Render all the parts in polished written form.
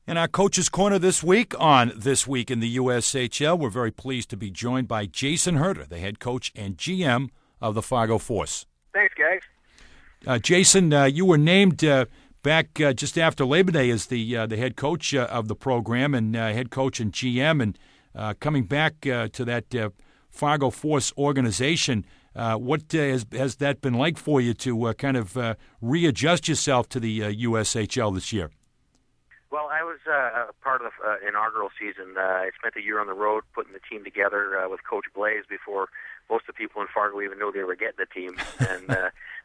In our Coach's Corner this week on This Week in the USHL, we're very pleased to be joined by Jason Herter, the head coach and GM of the Fargo Force. Thanks, guys. Jason, you were named back just after Labor Day as the head coach of the program and head coach and GM, and coming back to that Fargo Force organization. What has that been like for you to kind of readjust yourself to the USHL this year? Well, I was part of the inaugural season. I spent a year on the road putting the team together with Coach Blaze before most of the people in Fargo even knew they were getting the team. And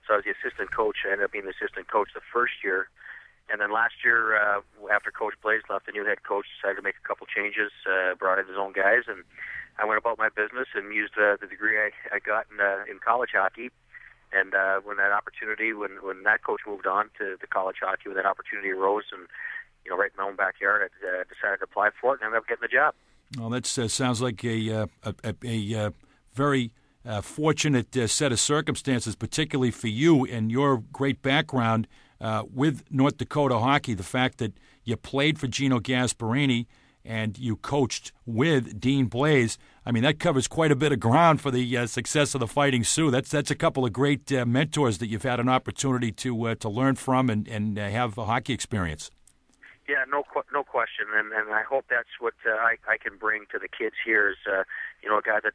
so I was the assistant coach. I ended up being the assistant coach the first year. And then last year, after Coach Blaze left, the new head coach decided to make a couple changes, brought in his own guys, and I went about my business and used the degree I got in college hockey. And when that opportunity, when that coach moved on to the college hockey, when that opportunity arose, and right in my own backyard, I decided to apply for it and ended up getting the job. Well, that sounds like a very fortunate set of circumstances, particularly for you and your great background with North Dakota hockey. The fact that you played for Gino Gasparini and you coached with Dean Blaze, I mean, that covers quite a bit of ground for the success of the Fighting Sioux. That's a couple of great mentors that you've had an opportunity to learn from and have a hockey experience. Yeah, no question, and I hope that's what I can bring to the kids here is, a guy that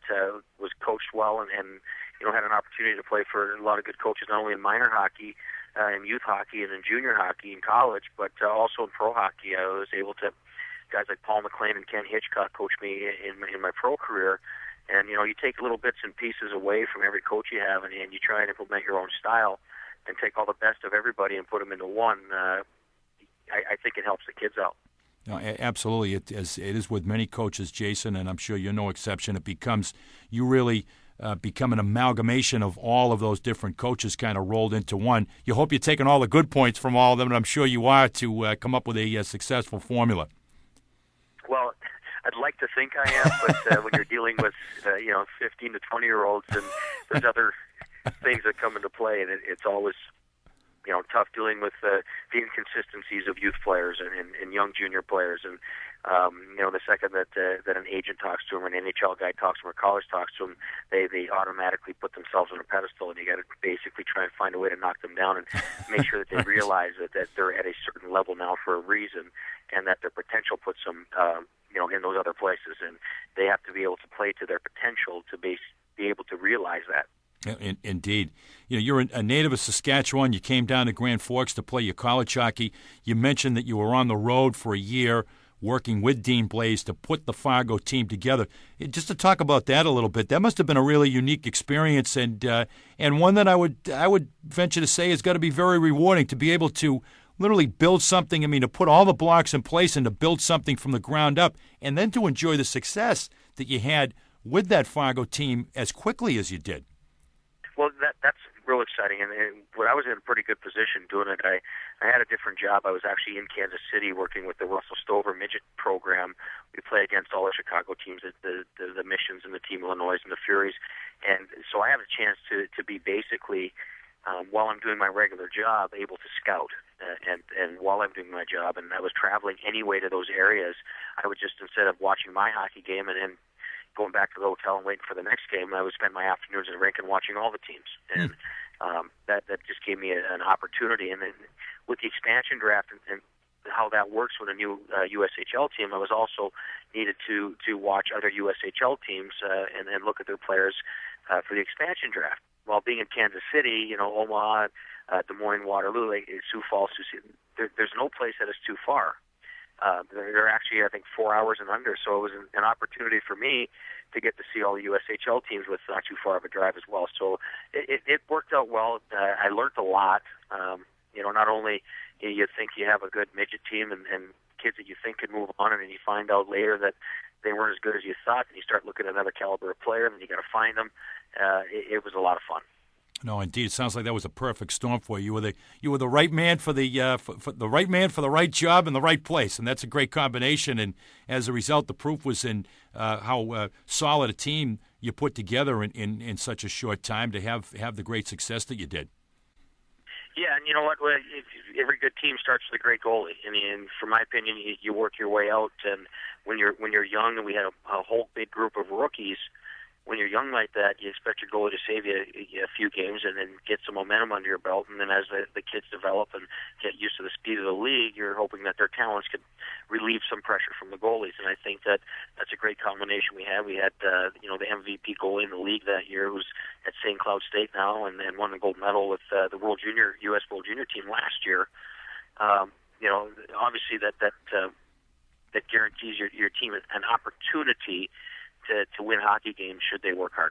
was coached well and had an opportunity to play for a lot of good coaches, not only in minor hockey, in youth hockey, and in junior hockey in college, but also in pro hockey. I was able to, guys like Paul McLean and Ken Hitchcock coached me in my pro career, and you take little bits and pieces away from every coach you have, and you try and implement your own style, and take all the best of everybody and put them into one. I think it helps the kids out. No, absolutely. It is with many coaches, Jason, and I'm sure you're no exception. You really become an amalgamation of all of those different coaches kind of rolled into one. You hope you're taking all the good points from all of them, and I'm sure you are, to come up with a successful formula. Well, I'd like to think I am, but when you're dealing with 15 to 20-year-olds, and there's other things that come into play, and it's always tough dealing with the inconsistencies of youth players and young junior players. And, the second that an agent talks to them, or an NHL guy talks to them, or college talks to them, they automatically put themselves on a pedestal, and you got to basically try and find a way to knock them down and make sure that they realize that they're at a certain level now for a reason, and that their potential puts them, in those other places. And they have to be able to play to their potential to be able to realize that. Indeed. You're a native of Saskatchewan. You came down to Grand Forks to play your college hockey. You mentioned that you were on the road for a year working with Dean Blaze to put the Fargo team together. Just to talk about that a little bit, that must have been a really unique experience and one that I would venture to say is going to be very rewarding, to be able to literally build something, to put all the blocks in place and to build something from the ground up, and then to enjoy the success that you had with that Fargo team as quickly as you did. Well, that's real exciting, and when I was in a pretty good position doing it, I had a different job. I was actually in Kansas City working with the Russell Stover midget program. We play against all the Chicago teams, the Missions and the Team Illinois and the Furies, and so I have a chance to be basically, while I'm doing my regular job, able to scout. And while I'm doing my job, and I was traveling anyway to those areas, I would just, instead of watching my hockey game and going back to the hotel and waiting for the next game, I would spend my afternoons in the rink and watching all the teams. And that just gave me an opportunity. And then with the expansion draft and how that works with a new USHL team, I was also needed to watch other USHL teams and look at their players for the expansion draft. While being in Kansas City, Omaha, Des Moines, Waterloo, Sioux Falls, there's no place that is too far. They're actually, I think, 4 hours and under, so it was an opportunity for me to get to see all the USHL teams with not too far of a drive as well. So it worked out well. I learned a lot. Not only you think you have a good midget team and kids that you think could move on, and then you find out later that they weren't as good as you thought, and you start looking at another caliber of player, and then you got to find them. It was a lot of fun. No, indeed, it sounds like that was a perfect storm for you. You were the right man for the for the right man for the right job in the right place, and that's a great combination. And as a result, the proof was in how solid a team you put together in such a short time to have the great success that you did. Yeah, and you know what? every good team starts with a great goalie. I mean, from my opinion, you work your way out. And when you're young, and we had a whole big group of rookies. When you're young like that, you expect your goalie to save you a few games and then get some momentum under your belt. And then as the kids develop and get used to the speed of the league, you're hoping that their talents could relieve some pressure from the goalies. And I think that's a great combination we had. We had the MVP goalie in the league that year, who's at St. Cloud State now, and won the gold medal with the U.S. World Junior team last year. Obviously that guarantees your team an opportunity to win hockey games should they work hard.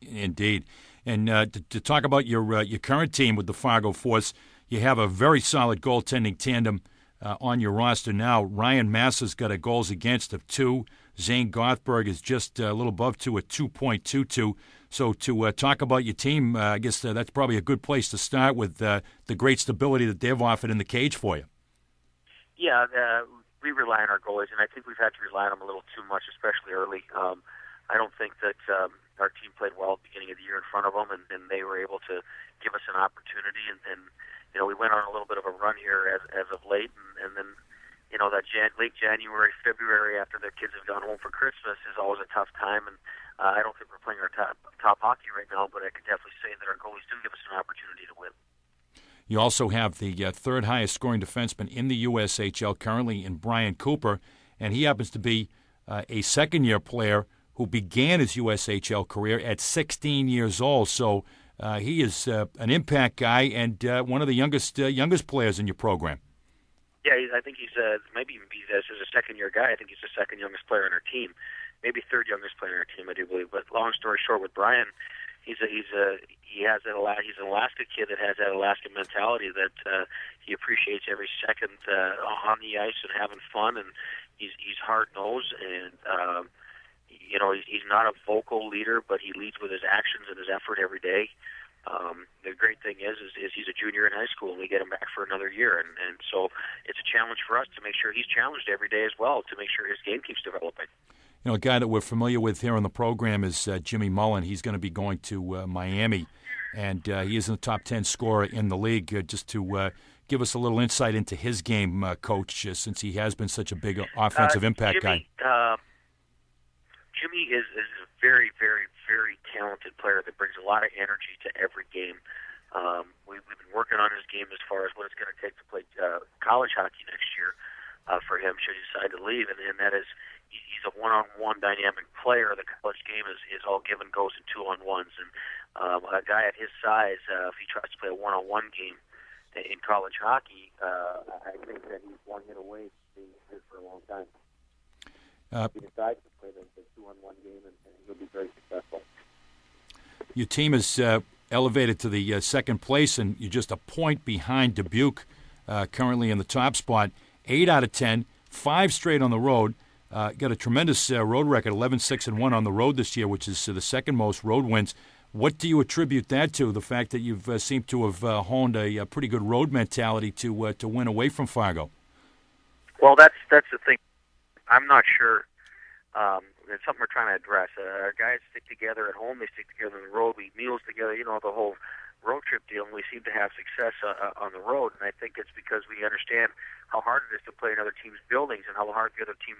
Indeed. And to talk about your current team with the Fargo Force, you have a very solid goaltending tandem on your roster now. Ryan Massa's got a goals against of 2. Zane Gothberg is just a little above 2 at 2.22. So to talk about your team, I guess that's probably a good place to start with the great stability that they've offered in the cage for you. Yeah, we rely on our goalies, and I think we've had to rely on them a little too much, especially early. I don't think that our team played well at the beginning of the year in front of them, and they were able to give us an opportunity. And we went on a little bit of a run here as of late, and then that late January, February, after the kids have gone home for Christmas, is always a tough time. And I don't think we're playing our top hockey right now, but I can definitely say that our goalies do give us an opportunity to win. You also have the third highest scoring defenseman in the USHL currently in Brian Cooper, and he happens to be a second-year player who began his USHL career at 16 years old. So he is an impact guy and one of the youngest players in your program. Yeah, I think he's maybe even as a second-year guy. I think he's the second youngest player on our team, maybe third youngest player on our team, I do believe. But long story short, with Brian, he's an Alaska kid that has that Alaska mentality that he appreciates every second on the ice and having fun, and he's hard-nosed, and he's not a vocal leader, but he leads with his actions and his effort every day. The great thing is he's a junior in high school, and we get him back for another year, and so it's a challenge for us to make sure he's challenged every day as well, to make sure his game keeps developing. A guy that we're familiar with here on the program is Jimmy Mullen. He's going to be going to Miami, and he is in the top 10 scorer in the league. Just to give us a little insight into his game, Coach, since he has been such a big offensive impact guy. Jimmy is a very, very, very talented player that brings a lot of energy to every game. We've been working on his game as far as what it's going to take to play college hockey next year for him should he decide to leave, and that is he's a one-on-one dynamic player. The college game is all give and goes in 2-on-1s, and a guy at his size, if he tries to play a one-on-one game in college hockey, I think that he's one hit away from being here for a long time. He decides to play the 2-on-1 game, and he'll be very successful. Your team is elevated to the second place, and you're just a point behind Dubuque, currently in the top spot. 8 out of 10, 5 straight on the road. Got a tremendous road record, 11-6-1 on the road this year, which is the second most road wins. What do you attribute that to, the fact that you've seemed to have honed a pretty good road mentality to win away from Fargo? Well, that's the thing. I'm not sure. It's something we're trying to address. Our guys stick together at home. They stick together on the road. We eat meals together, the whole road trip deal, and we seem to have success on the road. And I think it's because we understand how hard it is to play in other teams' buildings and how hard the other team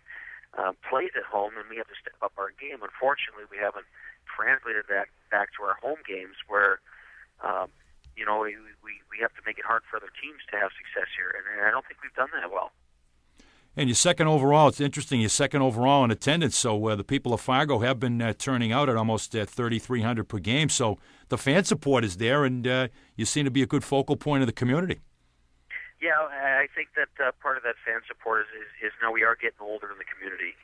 plays at home, and we have to step up our game. Unfortunately, we haven't translated that back to our home games where, we have to make it hard for other teams to have success here, and I don't think we've done that well. And you're second overall. It's interesting. You're second overall in attendance. So the people of Fargo have been turning out at almost 3,300 per game. So the fan support is there, and you seem to be a good focal point of the community. Yeah, I think that part of that fan support is now we are getting older in the community.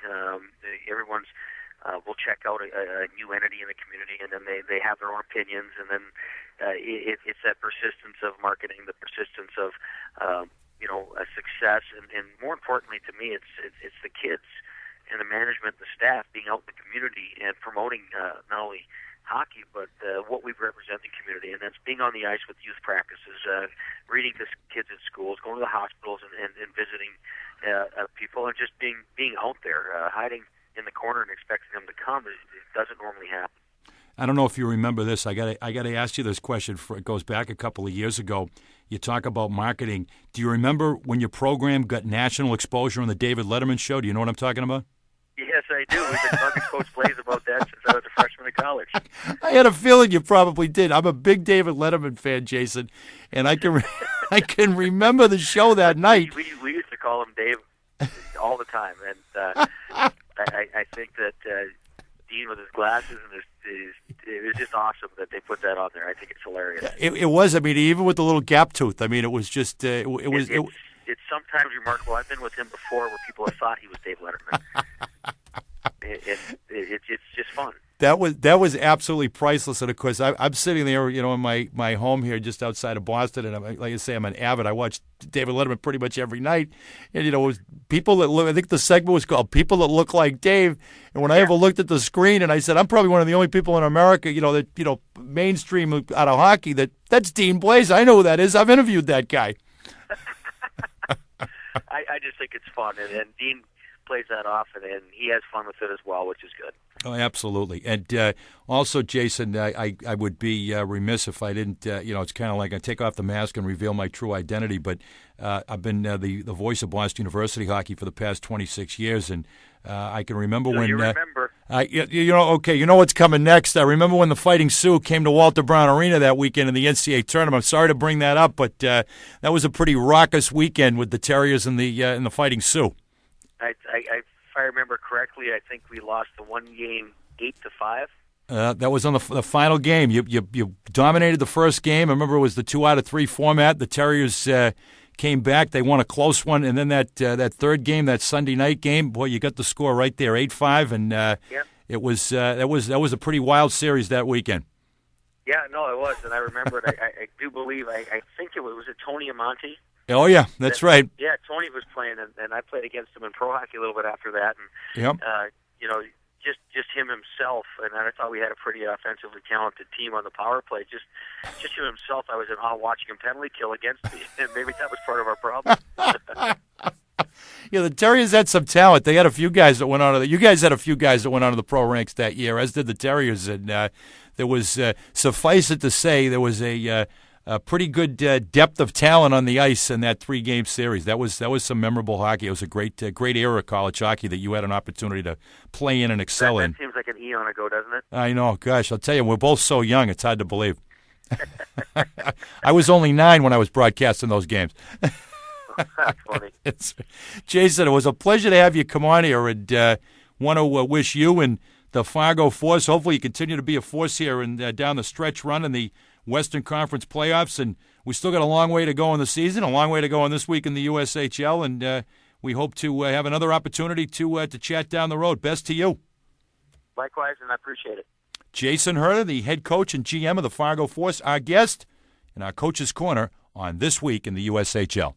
Everyone's will check out a new entity in the community, and then they have their own opinions, and then it's that persistence of marketing, the persistence of a success, and more importantly to me, it's the kids and the management, the staff being out in the community and promoting not only hockey, but what we represent the community, and that's being on the ice with youth practices, reading to kids at schools, going to the hospitals, and visiting people, and just being out there, hiding in the corner and expecting them to come. It doesn't normally happen. I don't know if you remember this. I gotta ask you this question. It goes back a couple of years ago. You talk about marketing. Do you remember when your program got national exposure on the David Letterman show? Do you know what I'm talking about? Yes, I do. We've been talking to Coach Blaze about that since I was a freshman in college. I had a feeling you probably did. I'm a big David Letterman fan, Jason, and I can I can remember the show that night. We used to call him Dave all the time, and I think that Dean with his glasses and it was just awesome that they put that on there. I think it's hilarious. It was. I mean, even with the little gap tooth. I mean, it was just. It's sometimes remarkable. I've been with him before where people have thought he was Dave Letterman. It's just fun. That was absolutely priceless. And of course, I'm sitting there, in my home here just outside of Boston, and like I say, I'm an avid. I watch David Letterman pretty much every night, and it was people that look. I think the segment was called "People That Look Like Dave." And when I ever looked at the screen, and I said, I'm probably one of the only people in America, that mainstream out of hockey that's Dean Blaze. I know who that is. I've interviewed that guy. I just think it's fun, and Dean plays that off, and he has fun with it as well, which is good. Oh, absolutely. And also, Jason, I would be remiss if I didn't, it's kind of like I take off the mask and reveal my true identity, but I've been the voice of Boston University hockey for the past 26 years, and I can remember when... You remember. You know what's coming next. I remember when the Fighting Sioux came to Walter Brown Arena that weekend in the NCAA tournament. I'm sorry to bring that up, but that was a pretty raucous weekend with the Terriers and the Fighting Sioux. If I remember correctly, I think we lost the one game 8-5. That was on the final game. You dominated the first game. I remember it was the 2 out of 3 format. The Terriers came back. They won a close one, and then that third game, that Sunday night game, boy, you got the score right there, 8-5, and it was that was a pretty wild series that weekend. Yeah, no, it was, and I remember it. I do believe I think it was Tony Amonte. Oh, yeah, that's right. Yeah, Tony was playing, and I played against him in pro hockey a little bit after that. And, just him himself, and I thought we had a pretty offensively talented team on the power play. Just him himself, I was in awe watching him penalty kill against me, and maybe that was part of our problem. Yeah, the Terriers had some talent. They had a few guys that went on to you guys had a few guys that went on to the pro ranks that year, as did the Terriers, and there was, suffice it to say, there was a pretty good depth of talent on the ice in that 3-game series. That was some memorable hockey. It was a great era of college hockey that you had an opportunity to play in and excel in. That seems like an eon ago, doesn't it? I know. Gosh, I'll tell you, we're both so young, it's hard to believe. I was only 9 when I was broadcasting those games. That's funny. Jason, it was a pleasure to have you come on here, and want to wish you and the Fargo Force, hopefully you continue to be a force here and down the stretch run in the Western Conference playoffs, and we still got a long way to go in the season, a long way to go in this week in the USHL, and we hope to have another opportunity to chat down the road. Best to you. Likewise, and I appreciate it. Jason Herter, the head coach and GM of the Fargo Force, our guest in our Coach's Corner on This Week in the USHL.